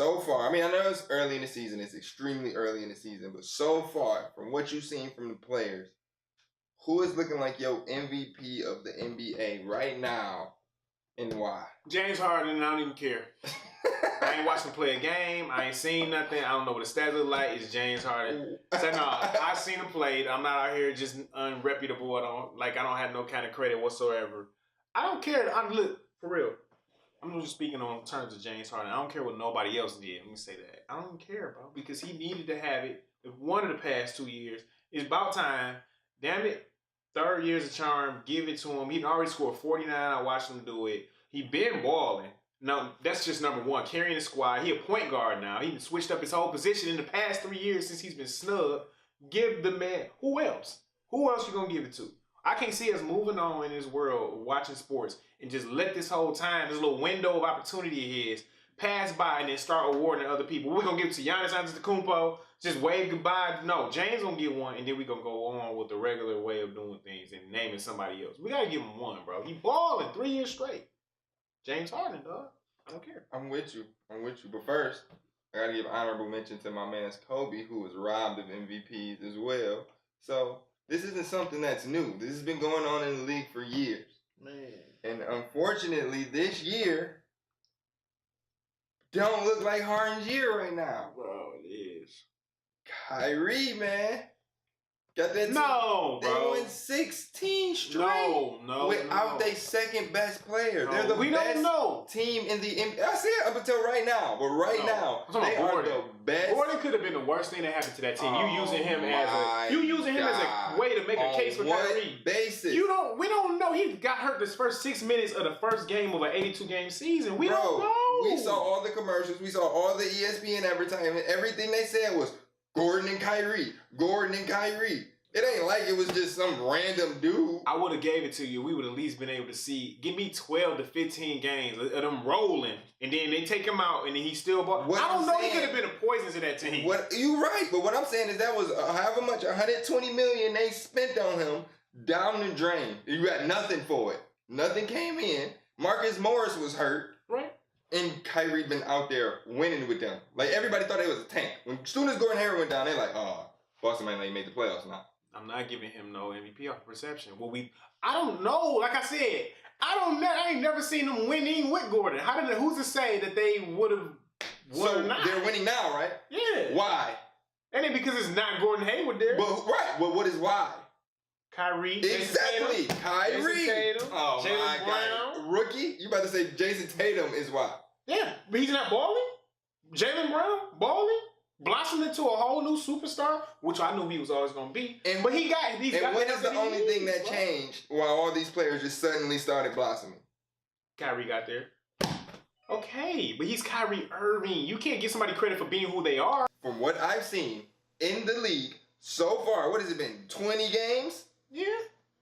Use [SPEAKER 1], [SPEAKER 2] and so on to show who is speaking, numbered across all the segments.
[SPEAKER 1] so far, I mean, I know it's early in the season. It's extremely early in the season. But so far, from what you've seen from the players, who is looking like your MVP of the NBA right now and why?
[SPEAKER 2] James Harden, and I don't even care. I ain't watched him play a game. I ain't seen nothing. I don't know what the stats look like. It's James Harden. So, no, I seen him play. I'm not out here just unreputable. I don't have no kind of credit whatsoever. I don't care. Look, for real. I'm just speaking on terms of James Harden. I don't care what nobody else did. Let me say that. I don't care, bro, because he needed to have it one of the past 2 years. It's about time. Damn it. Third year's a charm. Give it to him. He already scored 49. I watched him do it. He been balling. No, that's just number one. Carrying the squad. He a point guard now. He switched up his whole position in the past 3 years since he's been snubbed. Give the man. Who else? Who else you gonna give it to? I can't see us moving on in this world, watching sports, and just let this whole time, this little window of opportunity of his, pass by and then start awarding other people. We're gonna give it to Giannis Antetokounmpo. Just wave goodbye. No, James gonna get one, and then we gonna go on with the regular way of doing things and naming somebody else. We gotta give him one, bro. He balling 3 years straight. James Harden, dog. I don't care.
[SPEAKER 1] I'm with you. But first, I gotta give honorable mention to my man's Kobe, who was robbed of MVPs as well. So this isn't something that's new. This has been going on in the league for years.
[SPEAKER 2] Man.
[SPEAKER 1] And unfortunately, this year don't look like Harden's year right now.
[SPEAKER 2] Bro, it is.
[SPEAKER 1] Kyrie, man. Got that team.
[SPEAKER 2] No, bro.
[SPEAKER 1] They went 16 straight.
[SPEAKER 2] No.
[SPEAKER 1] Without their second best player.
[SPEAKER 2] No,
[SPEAKER 1] They're the best
[SPEAKER 2] don't
[SPEAKER 1] team in the NBA. I see it up until right now. But now, they are the best.
[SPEAKER 2] Gordon could have been the worst thing that happened to that team. You using him as a way to make a case for Kyrie.
[SPEAKER 1] Basis?
[SPEAKER 2] We don't know. He got hurt this first 6 minutes of the first game of an 82-game season. We don't know.
[SPEAKER 1] We saw all the commercials. We saw all the ESPN advertisement. Everything they said was Gordon and Kyrie. It ain't like it was just some random dude.
[SPEAKER 2] I would have gave it to you. We would at least been able to see. Give me 12 to 15 games of them rolling, and then they take him out, and then he still ball. I don't know. He could have been a poison to that team.
[SPEAKER 1] You right, but what I'm saying is that was however much, $120 million they spent on him down the drain. You got nothing for it. Nothing came in. Marcus Morris was hurt.
[SPEAKER 2] Right.
[SPEAKER 1] And Kyrie been out there winning with them. Like, everybody thought it was a tank. As soon as Gordon Hayward went down, they like, Boston might not made the playoffs now.
[SPEAKER 2] I'm not giving him no MVP off perception. I don't know. Like I said, I ain't never seen them winning with Gordon. Who's to say that they would have won or not?
[SPEAKER 1] They're winning now, right?
[SPEAKER 2] Yeah.
[SPEAKER 1] Why?
[SPEAKER 2] And it because it's not Gordon Hayward there.
[SPEAKER 1] But what is why?
[SPEAKER 2] Kyrie.
[SPEAKER 1] Exactly. Kyrie.
[SPEAKER 2] Tatum,
[SPEAKER 1] oh
[SPEAKER 2] Jaylen
[SPEAKER 1] my
[SPEAKER 2] Brown.
[SPEAKER 1] God. Rookie? You about to say Jason Tatum is why?
[SPEAKER 2] Yeah, but he's not balling. Jaylen Brown balling. Blossomed into a whole new superstar, which I knew he was always going to be. But he got.
[SPEAKER 1] And when is the only thing that changed while all these players just suddenly started blossoming?
[SPEAKER 2] Kyrie got there. Okay, but he's Kyrie Irving. You can't give somebody credit for being who they are.
[SPEAKER 1] From what I've seen in the league so far, what has it been? 20 games?
[SPEAKER 2] Yeah.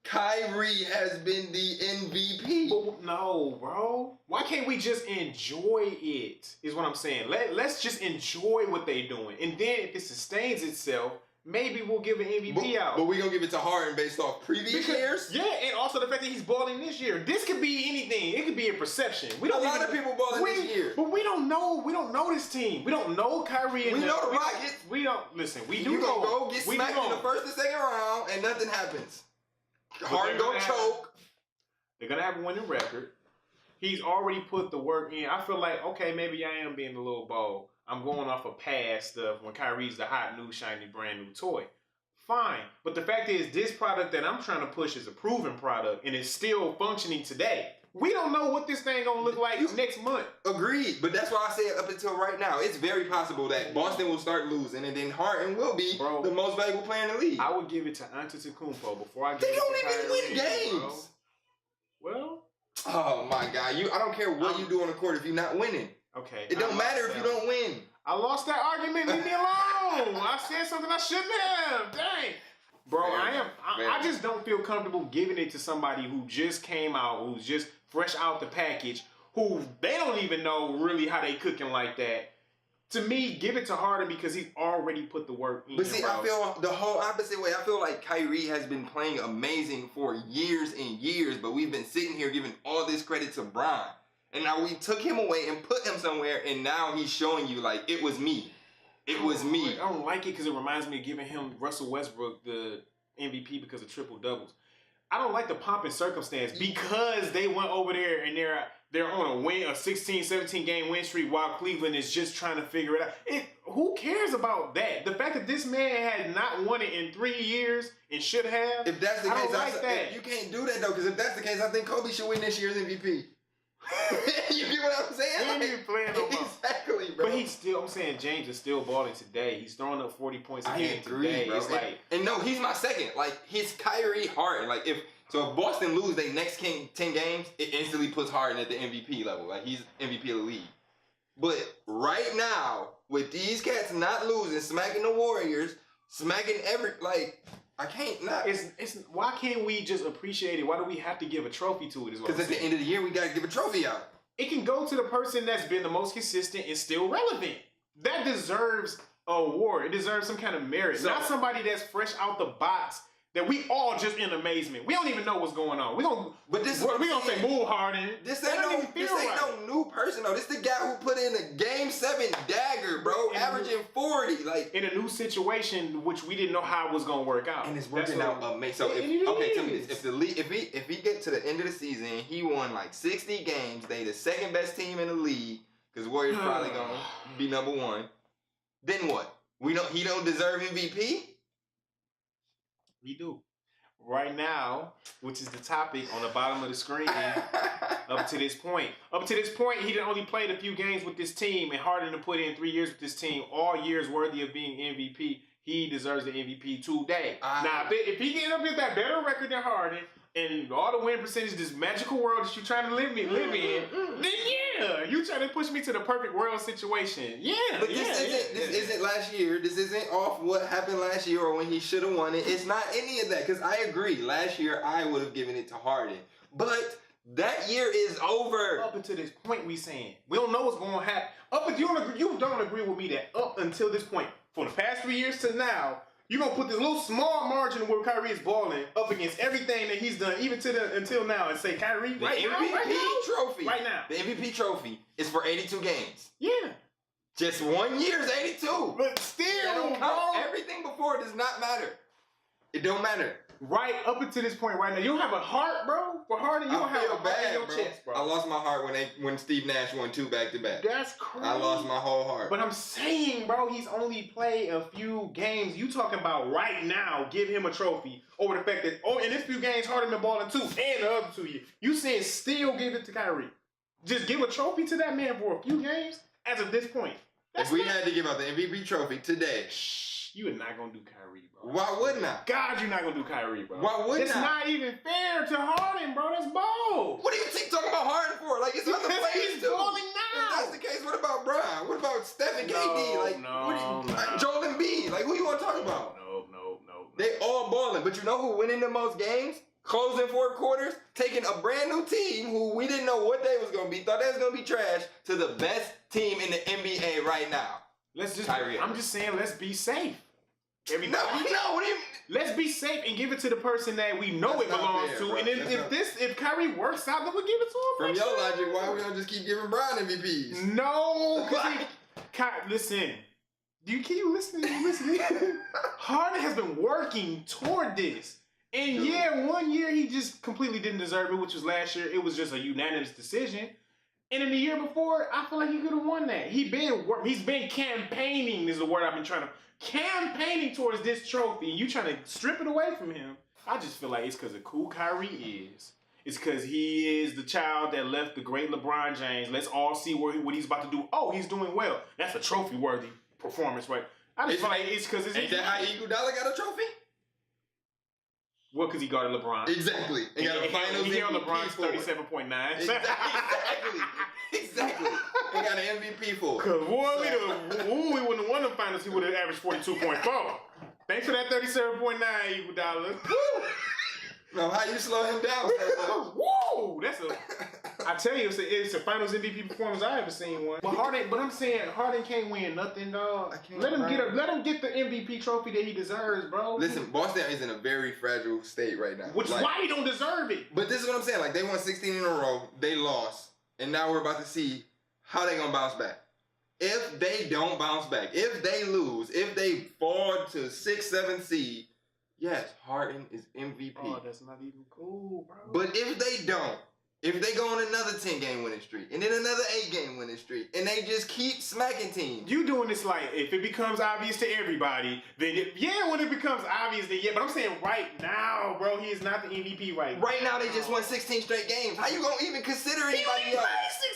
[SPEAKER 1] Kyrie has been the MVP.
[SPEAKER 2] But no, bro. Why can't we just enjoy it? Is what I'm saying. Let's just enjoy what they're doing. And then if it sustains itself, maybe we'll give an MVP out.
[SPEAKER 1] But we're going to give it to Harden based off previous years?
[SPEAKER 2] Yeah, and also the fact that he's balling this year. This could be anything. It could be a perception.
[SPEAKER 1] A lot of people balling this year.
[SPEAKER 2] But we don't know. We don't know this team. We don't know Kyrie.
[SPEAKER 1] We know the Rockets.
[SPEAKER 2] We don't. Listen, we do know.
[SPEAKER 1] You going to go get smacked in the first and second round and nothing happens. Harden don't choke.
[SPEAKER 2] They're going to have a winning record. He's already put the work in. I feel like, okay, maybe I am being a little bold. I'm going off of past stuff when Kyrie's the hot, new, shiny, brand new toy. Fine. But the fact is, this product that I'm trying to push is a proven product, and it's still functioning today. We don't know what this thing gonna look like next month.
[SPEAKER 1] Agreed, but that's why I say up until right now, it's very possible that Boston will start losing, and then Harden will be the most valuable player in the league.
[SPEAKER 2] I would give it to Antetokounmpo before I give
[SPEAKER 1] it to
[SPEAKER 2] Kyrie.
[SPEAKER 1] They don't even win games.
[SPEAKER 2] Bro. Well.
[SPEAKER 1] Oh my God! I don't care what you do on the court if you're not winning.
[SPEAKER 2] Okay.
[SPEAKER 1] It don't matter if you don't win.
[SPEAKER 2] I lost that argument. Leave me alone. I said something I shouldn't have. Dang. Bro, I just don't feel comfortable giving it to somebody who just came out, who's just fresh out the package, who they don't even know really how they cooking like that. To me, give it to Harden because he's already put the work in.
[SPEAKER 1] But see, I feel the whole opposite way. I feel like Kyrie has been playing amazing for years and years, but we've been sitting here giving all this credit to Bron. And now we took him away and put him somewhere, and now he's showing you, like, it was me. It was me.
[SPEAKER 2] I don't like it because it reminds me of giving him Russell Westbrook the MVP because of triple doubles. I don't like the pomp and circumstance because they went over there and they're on a 16, 17 game win streak while Cleveland is just trying to figure it out. Who cares about that? The fact that this man had not won it in 3 years and should have.
[SPEAKER 1] If that's the case,
[SPEAKER 2] that.
[SPEAKER 1] You can't do that though. Because if that's the case, I think Kobe should win this year's MVP. You get what I'm saying?
[SPEAKER 2] He ain't even playing no more.
[SPEAKER 1] Exactly, bro.
[SPEAKER 2] But I'm saying James is still balling today. He's throwing up 40 points a game today.
[SPEAKER 1] Bro.
[SPEAKER 2] It's like,
[SPEAKER 1] and no, he's my second. Like, he's Kyrie Harden. Like, if Boston lose their next 10 games, it instantly puts Harden at the MVP level. Like, he's MVP of the league. But right now, with these cats not losing, smacking the Warriors, smacking I can't not.
[SPEAKER 2] It's why can't we just appreciate it? Why do we have to give a trophy to it?
[SPEAKER 1] Because at the end of the year, we got to give a trophy out.
[SPEAKER 2] It can go to the person that's been the most consistent and still relevant. That deserves an award. It deserves some kind of merit. Not somebody that's fresh out the box that we all just in amazement. We don't even know what's going on. We gonna say move Harden.
[SPEAKER 1] This ain't no new person though. This the guy who put in a Game 7 dagger, bro, averaging 40. Like
[SPEAKER 2] in a new situation, which we didn't know how it was gonna work out.
[SPEAKER 1] And it's working out amazing. So tell me this: if he get to the end of the season, he won like 60 games. They the second best team in the league because Warriors probably gonna be number 1. Then what? He don't deserve MVP.
[SPEAKER 2] We do. Right now, which is the topic on the bottom of the screen, up to this point, he done only played a few games with this team, and Harden to put in 3 years with this team, all years worthy of being MVP. He deserves the MVP today. Now, if he get up with that better record than Harden, and all the win percentage, this magical world that you're trying to live in, then yeah, you trying to push me to the perfect world situation. Yeah,
[SPEAKER 1] but this isn't last year. This isn't off what happened last year or when he should have won it. It's not any of that. Because I agree, last year I would have given it to Harden, but that year is over.
[SPEAKER 2] Up until this point, we saying we don't know what's going to happen. You don't agree with me that up until this point, for the past 3 years to now, you're going to put this little small margin where Kyrie is balling up against everything that he's done, even until now, and say, Kyrie,
[SPEAKER 1] the MVP trophy.
[SPEAKER 2] Right now.
[SPEAKER 1] The MVP trophy is for 82 games.
[SPEAKER 2] Yeah.
[SPEAKER 1] Just 1 year is 82.
[SPEAKER 2] But still, bro.
[SPEAKER 1] Everything before does not matter. It don't matter.
[SPEAKER 2] Right up until this point right now. You don't have a heart, bro. For Harden, you don't have a heart in your chest, bro.
[SPEAKER 1] I lost my heart when Steve Nash won 2 back-to-back.
[SPEAKER 2] That's crazy.
[SPEAKER 1] I lost my whole heart.
[SPEAKER 2] But I'm saying, bro, he's only played a few games. You talking about right now, give him a trophy over the fact that, in this few games, Harden been balling 2 and the other 2 years. You saying still give it to Kyrie. Just give a trophy to that man for a few games as of this point.
[SPEAKER 1] If we had to give out the MVP trophy today.
[SPEAKER 2] You are not going to do Kyrie, bro.
[SPEAKER 1] Why wouldn't I?
[SPEAKER 2] God, you're not going to do Kyrie, bro.
[SPEAKER 1] Why wouldn't
[SPEAKER 2] It's not even fair to Harden, bro. That's bold.
[SPEAKER 1] What do you think talking about Harden for? Like, it's other players
[SPEAKER 2] he's
[SPEAKER 1] too.
[SPEAKER 2] balling now.
[SPEAKER 1] If that's the case, what about Brian? What about Steph and KD? Joel Embiid? Like, who you want to talk about?
[SPEAKER 2] No.
[SPEAKER 1] They all balling. But you know who winning the most games? Closing 4 quarters, taking a brand new team who we didn't know what they was going to be, thought they was going to be trash, to the best team in the NBA right now.
[SPEAKER 2] I'm just saying, let's be safe.
[SPEAKER 1] Everybody. No, what do you mean?
[SPEAKER 2] Let's be safe and give it to the person that we know it belongs to. Bro. And if Kyrie works out, then we'll give it to him.
[SPEAKER 1] From your logic, why we don't just keep giving Brian MVPs?
[SPEAKER 2] No, listen. Can you listen? Harden has been working toward this. And 1 year he just completely didn't deserve it, which was last year. It was just a unanimous decision. And in the year before, I feel like he could have won that. He's been campaigning, is the word I've been trying to. Campaigning towards this trophy, and you trying to strip it away from him. I just feel like it's because of who Kyrie is. It's because he is the child that left the great LeBron James. Let's all see what he's about to do. Oh, he's doing well. That's a trophy-worthy performance, right? I just feel like it's because...
[SPEAKER 1] Ain't that how Iguodala got a trophy?
[SPEAKER 2] Well, because he guarded LeBron.
[SPEAKER 1] Exactly.
[SPEAKER 2] He got a finals MVP on LeBron's 37.9.
[SPEAKER 1] Exactly. He got an MVP for it.
[SPEAKER 2] Because, we wouldn't have won the finals. He would have averaged 42.4. Thanks for that 37.9, Iguodala.
[SPEAKER 1] No, how you slow him down?
[SPEAKER 2] Woo! I tell you, it's a finals MVP performance I ever seen one. But I'm saying Harden can't win nothing, dog. Let him get the MVP trophy that he deserves, bro.
[SPEAKER 1] Listen, Boston is in a very fragile state right now.
[SPEAKER 2] Which is why he don't deserve it.
[SPEAKER 1] But this is what I'm saying. Like, they won 16 in a row. They lost. and now we're about to see how they gonna bounce back. If they don't bounce back, if they lose, if they fall to 6, 7 seed, yes, Harden is MVP.
[SPEAKER 2] Oh, that's not even cool, bro.
[SPEAKER 1] But if they don't, if they go on another 10-game winning streak, and then another 8-game winning streak, and they just keep smacking teams.
[SPEAKER 2] You doing this like, if it becomes obvious to everybody, then when it becomes obvious, then yeah. But I'm saying right now, bro, he is not the MVP right now.
[SPEAKER 1] Right now, they just won 16 straight games. How you gonna even consider anybody else?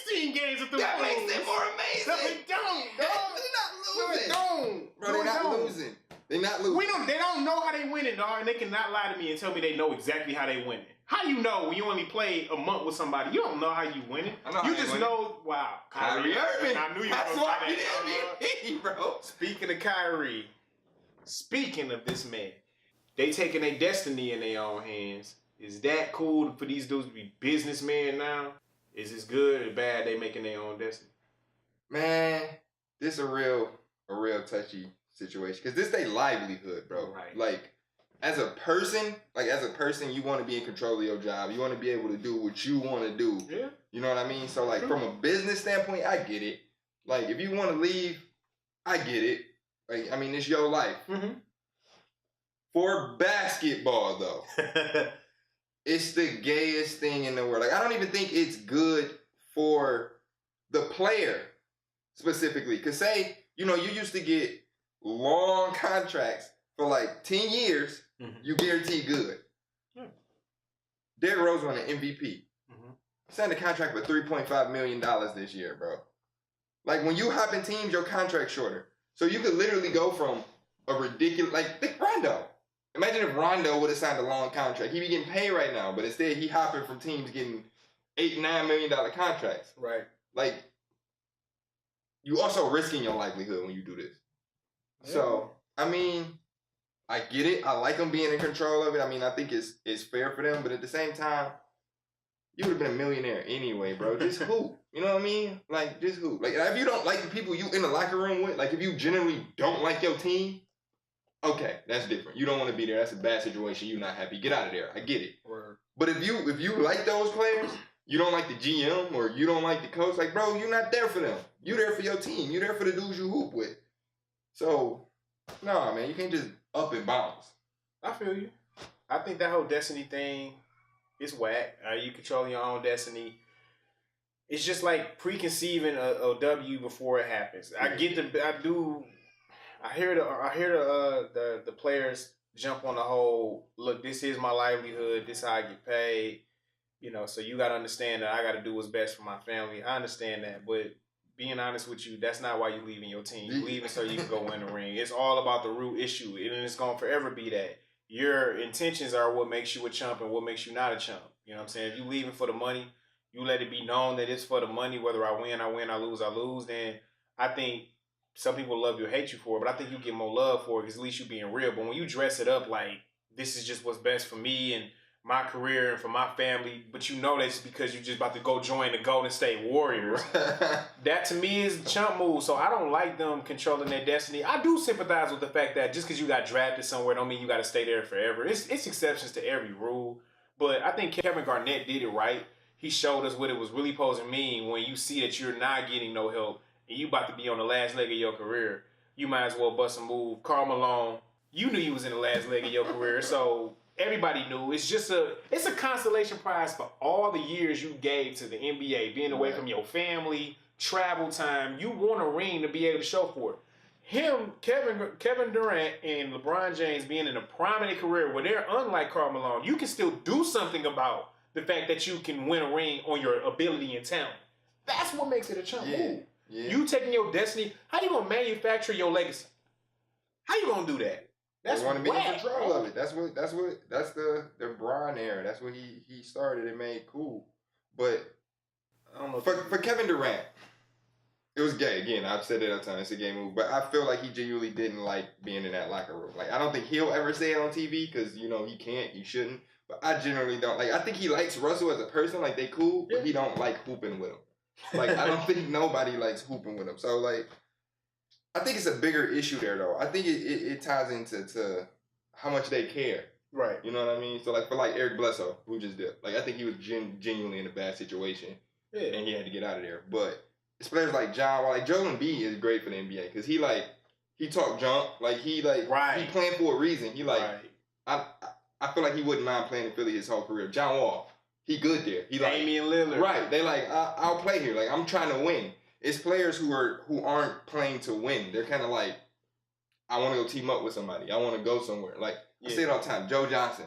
[SPEAKER 2] 16 games with the
[SPEAKER 1] That makes it more amazing.
[SPEAKER 2] No, it don't, dog.
[SPEAKER 1] They're not losing.
[SPEAKER 2] No, it don't.
[SPEAKER 1] Bro, they're not losing. They're not losing.
[SPEAKER 2] They don't know how they winning, dog, and they cannot lie to me and tell me they know exactly how they winning. How you know when you only play a month with somebody? You don't know how you winning. You just know, wow.
[SPEAKER 1] Kyrie Irving.
[SPEAKER 2] I knew you
[SPEAKER 1] That's
[SPEAKER 2] were
[SPEAKER 1] why
[SPEAKER 2] going
[SPEAKER 1] he didn't MVP, bro.
[SPEAKER 2] Speaking of Kyrie, speaking of this man, they taking their destiny in their own hands. Is that cool for these dudes to be businessmen now? Is this good or bad they making their own destiny?
[SPEAKER 1] Man, this is a real touchy situation. Because this is their livelihood, bro.
[SPEAKER 2] Right.
[SPEAKER 1] Like, as a person, you want to be in control of your job. You want to be able to do what you want to do.
[SPEAKER 2] Yeah.
[SPEAKER 1] You know what I mean? So, like, from a business standpoint, I get it. Like, if you want to leave, I get it. Like, I mean, it's your life.
[SPEAKER 2] Mm-hmm.
[SPEAKER 1] For basketball, though, it's the gayest thing in the world. Like, I don't even think it's good for the player specifically. Because say, you used to get long contracts for like 10 years, you guarantee good.
[SPEAKER 2] Yeah.
[SPEAKER 1] Derrick Rose won an MVP.
[SPEAKER 2] Mm-hmm.
[SPEAKER 1] Signed a contract for $3.5 million this year, bro. Like, when you hop in teams, your contract's shorter. So you could literally go from a ridiculous, like, think Rondo. Imagine if Rondo would have signed a long contract. He'd be getting paid right now, but instead he hopping from teams getting $8, $9 million contracts.
[SPEAKER 2] Right.
[SPEAKER 1] Like, you also risking your livelihood when you do this. Yeah. So, I mean, I get it. I like them being in control of it. I mean, I think it's fair for them, but at the same time, you would have been a millionaire anyway, bro. Just hoop. You know what I mean? Like, just hoop. Like, if you don't like the people you in the locker room with, like, if you generally don't like your team, okay, that's different. You don't want to be there. That's a bad situation. You're not happy. Get out of there. I get it.
[SPEAKER 2] Word.
[SPEAKER 1] But if you like those players, you don't like the GM or you don't like the coach, like, bro, you're not there for them. You're there for your team. You're there for the dudes you hoop with. So, no, man, you can't just up and bounce.
[SPEAKER 2] I feel you. I think that whole destiny thing is whack. You control your own destiny. It's just like preconceiving a W before it happens. I hear the players jump on the whole, look, this is my livelihood, this is how I get paid. So you got to understand that I got to do what's best for my family. I understand that, but being honest with you, that's not why you're leaving your team. You're leaving so you can go win the ring. It's all about the root issue, and it's going to forever be that. Your intentions are what makes you a chump and what makes you not a chump. You know what I'm saying? If you leaving for the money, you let it be known that it's for the money. Whether I win, I win, I lose, then I think some people love you or hate you for it, but I think you get more love for it because at least you being real. But when you dress it up like this is just what's best for me and my career and for my family, but that's because you're just about to go join the Golden State Warriors. That to me is the chump move. So I don't like them controlling their destiny. I do sympathize with the fact that just because you got drafted somewhere don't mean you got to stay there forever. It's exceptions to every rule. But I think Kevin Garnett did it right. He showed us what it was really supposed to mean when you see that you're not getting no help and you about to be on the last leg of your career. You might as well bust a move. Karl Malone, you knew you was in the last leg of your career, so everybody knew. It's a consolation prize for all the years you gave to the NBA, being away from your family, travel time. You want a ring to be able to show for it. Kevin Durant and LeBron James being in a prominent career where they're unlike Karl Malone, you can still do something about the fact that you can win a ring on your ability and talent. That's what makes it a chump move. Yeah. You taking your destiny. How you gonna manufacture your legacy? How you gonna do that?
[SPEAKER 1] That's want to be in control of it. That's the Bron era. That's what he started and made cool. But I don't know for Kevin Durant, it was gay. Again, I've said it all the time. It's a gay move. But I feel like he genuinely didn't like being in that locker room. Like, I don't think he'll ever say it on TV because, he can't. He shouldn't. But I generally don't. Like, I think he likes Russell as a person. Like, they cool. But he don't like hooping with him. Like, I don't think nobody likes hooping with him. So, like, I think it's a bigger issue there, though. I think it ties into how much they care.
[SPEAKER 2] Right.
[SPEAKER 1] You know what I mean? So, like, for, Eric Bledsoe, who just did. Like, I think he was genuinely in a bad situation. and he had to get out of there. But it's players like John Wall, like Joel Embiid is great for the NBA because he talk junk, he playing for a reason. I feel like he wouldn't mind playing in Philly his whole career. John Wall, he good there. He
[SPEAKER 2] Damian Lillard.
[SPEAKER 1] Right. They I'll play here. I'm trying to win. It's players who aren't playing to win. They're kind of like, I want to go team up with somebody. I want to go somewhere. I say it all the time. Joe Johnson.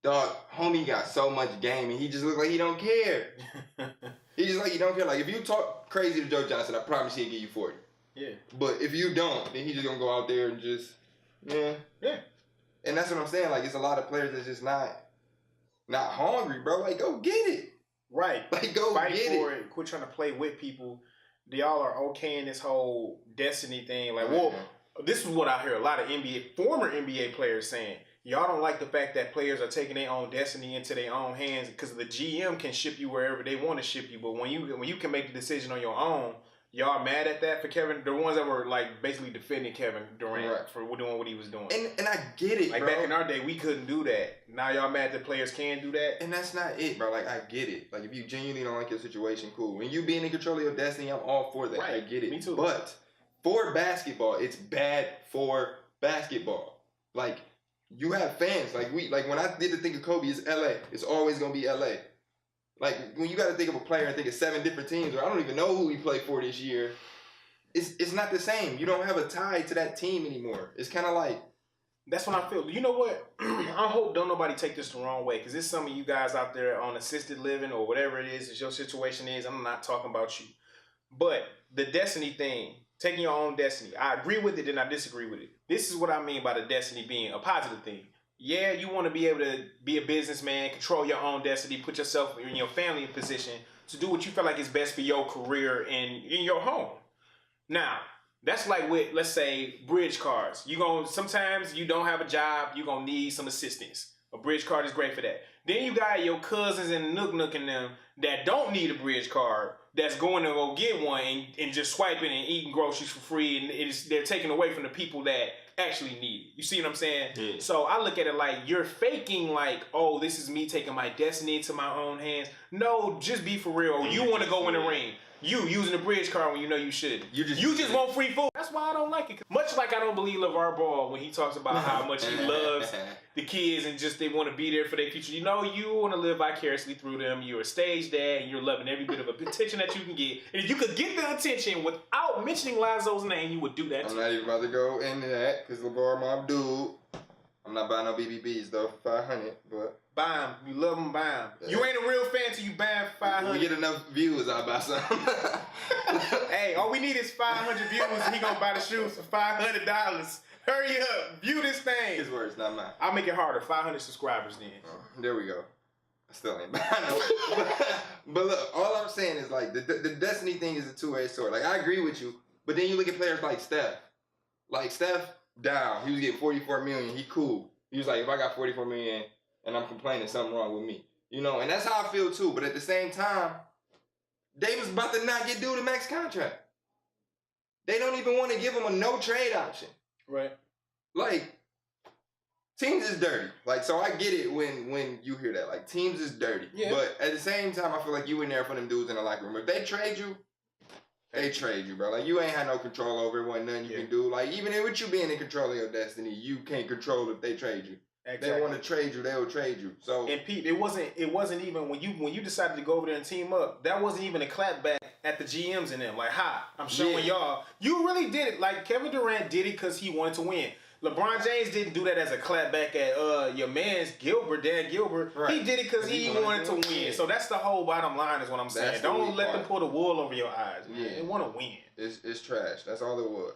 [SPEAKER 1] Dog, homie got so much game and he just looks like he don't care. He just he don't care. If you talk crazy to Joe Johnson, I promise he'll give you 40. Yeah. But if you don't, then he's just gonna go out there and just Yeah. And that's what I'm saying. It's a lot of players that's just not hungry, bro. Go get it.
[SPEAKER 2] Right.
[SPEAKER 1] Go
[SPEAKER 2] fight
[SPEAKER 1] get
[SPEAKER 2] for
[SPEAKER 1] it.
[SPEAKER 2] it. Quit trying to play with people. Y'all are okay in this whole destiny thing. This is what I hear a lot of former NBA players saying. Y'all don't like the fact that players are taking their own destiny into their own hands because the GM can ship you wherever they want to ship you. But when you can make the decision on your own, y'all mad at that for Kevin? The ones that were basically defending Kevin Durant for doing what he was doing.
[SPEAKER 1] And I get it, bro.
[SPEAKER 2] Back in our day, we couldn't do that. Now y'all mad that players can do that?
[SPEAKER 1] And that's not it, bro. I get it. If you genuinely don't like your situation, cool. When you being in control of your destiny, I'm all for that. Right. I get it.
[SPEAKER 2] Me too.
[SPEAKER 1] But for basketball, it's bad for basketball. You have fans. When I did the thing of Kobe, it's LA. It's always gonna be LA. When you got to think of a player and think of 7 different teams, or I don't even know who he played for this year, it's not the same. You don't have a tie to that team anymore. It's kind of
[SPEAKER 2] that's what I feel. You know what? I hope don't nobody take this the wrong way because there's some of you guys out there on assisted living or whatever it is that your situation is. I'm not talking about you. But the destiny thing, taking your own destiny, I agree with it and I disagree with it. This is what I mean by the destiny being a positive thing. Yeah, you want to be able to be a businessman, control your own destiny, put yourself and your family in position to do what you feel like is best for your career and in your home. Now, that's with, let's say, bridge cards. Sometimes you don't have a job, you're going to need some assistance. A bridge card is great for that. Then you got your cousins and Nook and them that don't need a bridge card that's going to go get one and just swiping and eating groceries for free, and they're taken away from the people that actually need it. You see what I'm saying? Yeah. So I look at it you're faking oh, this is me taking my destiny into my own hands. No, just be for real. You want to go in the ring. You using a bridge card when you know you shouldn't. You just want free food. That's why I don't like it. Much like I don't believe LeVar Ball when he talks about how much he loves the kids and just they want to be there for their future. You want to live vicariously through them. You're a stage dad and you're loving every bit of attention that you can get. And if you could get the attention without mentioning Lonzo's name, you would do that too.
[SPEAKER 1] I'm not even about to go into that because LeVar my dude. I'm not buying no BBBs though for 500, but
[SPEAKER 2] buy them. You love them, buy them. Yeah. You ain't a real fan till you buy them for 500.
[SPEAKER 1] We get enough views, I'll buy some.
[SPEAKER 2] Hey, all we need is 500 views and he gonna buy the shoes for $500. Hurry up, view this thing.
[SPEAKER 1] His words, not mine.
[SPEAKER 2] I'll make it harder. 500 subscribers then.
[SPEAKER 1] There we go. I still ain't buying no. But look, all I'm saying is the destiny thing is a two-edged sword. I agree with you, but then you look at players like Steph. Steph, down. He was getting $44 million. He cool. He was if I got $44 million and I'm complaining, something wrong with me. And that's how I feel too. But at the same time, Davis about to not get due the max contract. They don't even want to give him a no trade option.
[SPEAKER 2] Right.
[SPEAKER 1] Teams is dirty. So I get it when you hear that. Teams is dirty. Yeah. But at the same time, I feel like you in there for them dudes in the locker room. If they trade you, they trade you, bro. You ain't had no control over it. Wasn't nothing you can do. Even with you being in control of your destiny, you can't control if they trade you. Exactly. They want to trade you, they'll trade you. So
[SPEAKER 2] and Pete, it wasn't even when you decided to go over there and team up. That wasn't even a clapback at the GMs and them. Hi, I'm showing y'all. You really did it. Kevin Durant did it because he wanted to win. LeBron James didn't do that as a clapback at your man's Dan Gilbert. Right. He did it because he wanted to win. So that's the whole bottom line is what I'm saying. Don't let them pull the wool over your eyes. Man. Yeah. They want to win.
[SPEAKER 1] It's trash. That's all it was.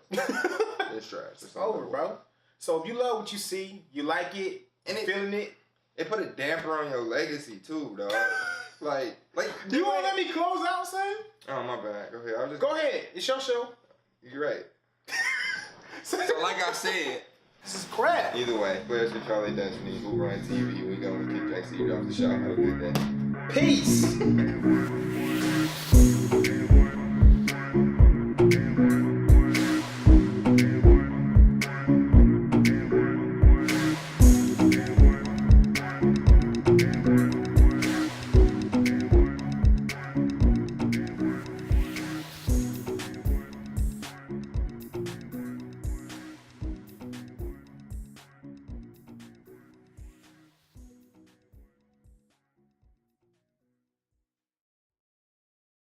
[SPEAKER 1] It's trash. It's
[SPEAKER 2] over, bro. So if you love what you see, you like it, and feeling it.
[SPEAKER 1] It put a damper on your legacy too, dog.
[SPEAKER 2] You won't let me close out, son?
[SPEAKER 1] Oh, my bad. Go ahead.
[SPEAKER 2] Go ahead. It's your show.
[SPEAKER 1] You're right. So like I said,
[SPEAKER 2] this is crap.
[SPEAKER 1] Either way, players control their destiny. HoopRun TV. We going to kick Jack C off the show. Have a good day.
[SPEAKER 2] Peace.